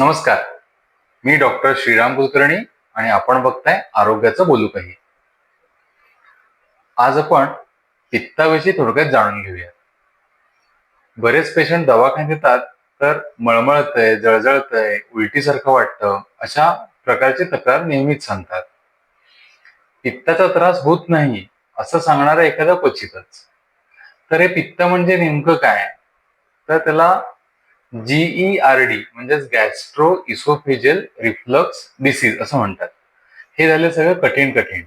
नमस्कार. मी डॉक्टर श्रीराम कुलकर्णी आणि आपण बघताय आरोग्याचं बोलू काही. आज आपण पित्ताविषयी थोडक्यात जाणून घेऊया. बरेच पेशंट दवाखान्यात येतात तर मळमळतंय, जळजळतंय, उलटीसारखं वाटतं अशा प्रकारची तक्रार नेहमीच सांगतात. पित्ताचा त्रास होत नाही असं सांगणारा एखादा क्वचितच. तर हे पित्त म्हणजे नेमकं काय? तर त्याला GERD म्हणजेच गॅस्ट्रो इसोफेजियल रिफ्लक्स डिसीज असं म्हणतात. हे झाले सगळं कठीण कठीण.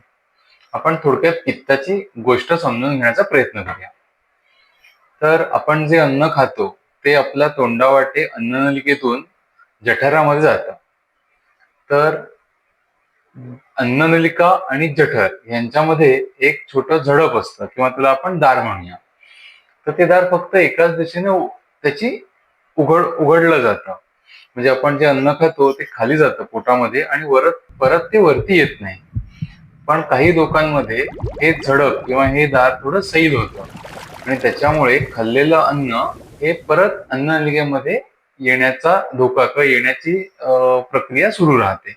आपण थोडक्यात पित्ताची गोष्ट समजून घेण्याचा प्रयत्न करूया. तर आपण जे अन्न खातो ते आपल्या तोंडावाटे अन्ननलिकेतून जठरामध्ये जातं. तर अन्ननलिका आणि जठर यांच्यामध्ये एक छोटं झडप असतं किंवा त्याला आपण दार म्हणूया. तर ते दार फक्त एकाच दिशेने त्याची उघडलं जातं. म्हणजे आपण जे अन्न खातो ते खाली जातं पोटामध्ये आणि परत ते वरती येत नाही. पण काही लोकांमध्ये हे झडप किंवा हे दार थोडं सैल होतं आणि त्याच्यामुळे खाल्लेलं अन्न हे परत अन्ननलिकेमध्ये येण्याचा धोका किंवा येण्याची प्रक्रिया सुरू राहते.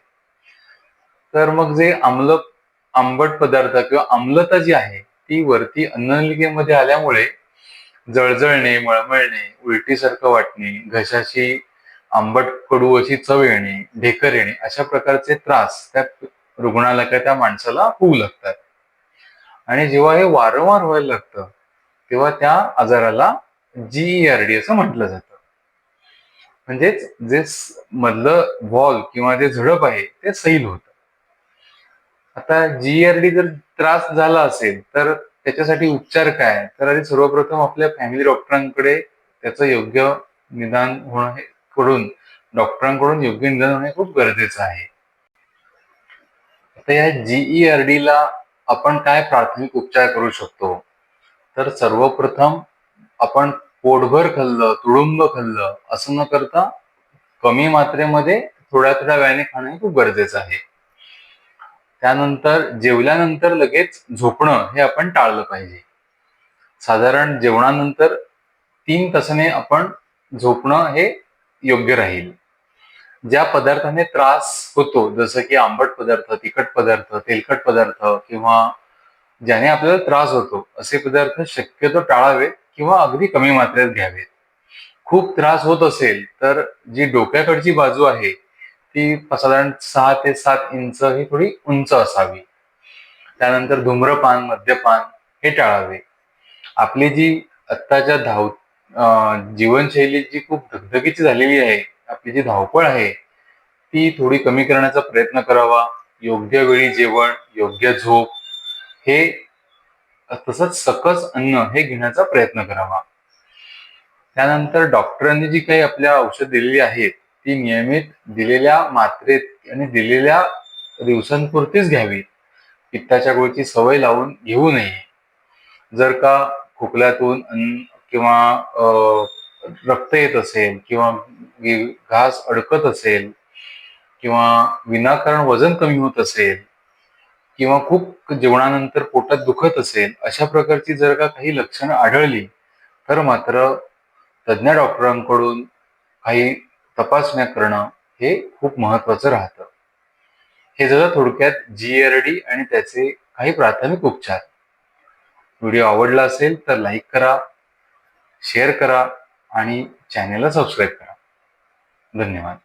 तर मग जे आंबट पदार्थ किंवा आम्लता जी आहे ती वरती अन्ननलिकेमध्ये आल्यामुळे जळजळणे, मळमळणे, उलटीसारखं वाटणे, घशाची आंबट कडू अशी चव येणे, ढेकर येणे अशा प्रकारचे त्रास त्या रुग्णाला किंवा त्या माणसाला होऊ लागतात. आणि जेव्हा हे वारंवार व्हायला लागतं तेव्हा त्या आजाराला GERD असं म्हटलं जातं. म्हणजेच जे मधलं व्हॉल्व किंवा जे झडप आहे ते सैल होतं. आता GERD जर त्रास झाला असेल तर त्याच्यासाठी उपचार काय? तर आधी सर्वप्रथम आपल्या फॅमिली डॉक्टरांकडे त्याचं योग्य निदान होणं डॉक्टरांकडून योग्य निदान होणे खूप गरजेचं आहे. आता या GERD ला आपण काय प्राथमिक उपचार करू शकतो? तर सर्वप्रथम आपण पोटभर खाल्लं, तुडुंब खाल्लं असं न करता कमी मात्रेमध्ये थोड्या थोड्या वेळाने खाणं हे खूप गरजेचं आहे. त्यानंतर जेवल्यानंतर लगेच झोपणं हे आपण टाळलं पाहिजे. साधारण जेवणानंतर 3 तासाने आपण झोपणं हे योग्य राहील. ज्या पदार्थाने त्रास होतो जसं की आंबट पदार्थ, तिखट पदार्थ, तेलकट पदार्थ किंवा ज्याने आपल्याला त्रास होतो असे पदार्थ शक्यतो टाळावेत किंवा अगदी कमी मात्रेत घ्यावेत. खूप त्रास होत असेल तर जी डोक्याकडची बाजू आहे ती साधारण 6 ते 7 इंच ही थोडी उंच असावी. त्यानंतर धूम्रपान, मद्यपान हे टाळावे. आपली जी आत्ताच्या जीवनशैली जी खूप धगधगीची झालेली आहे, आपली जी धावपळ आहे ती थोडी कमी करण्याचा प्रयत्न करावा. योग्य वेळी जेवण, योग्य झोप हे तसंच सकस अन्न हे घेण्याचा प्रयत्न करावा. त्यानंतर डॉक्टरांनी जी काही आपल्या औषध दिलेली आहेत ती नियमित दिलेल्या मात्रेत आणि दिलेल्या दिवसांपुरतीच घ्यावी. पित्ताच्या गोळीची सवय लावून घेऊ नये. जर का खोकल्यातून किंवा रक्त येत असेल किंवा घास अडकत असेल किंवा विनाकारण वजन कमी होत असेल किंवा खूप जेवणानंतर पोटात दुखत असेल अशा प्रकारची जर का काही लक्षणं आढळली तर मात्र तज्ञ डॉक्टरांकडून काही तपासण्या करणं हे खूप महत्वाचं राहतं. हे झालं थोडक्यात GERD आणि त्याचे काही प्राथमिक उपचार. व्हिडिओ आवडला असेल तर लाईक करा, शेअर करा आणि चॅनेलला सबस्क्राईब करा. धन्यवाद.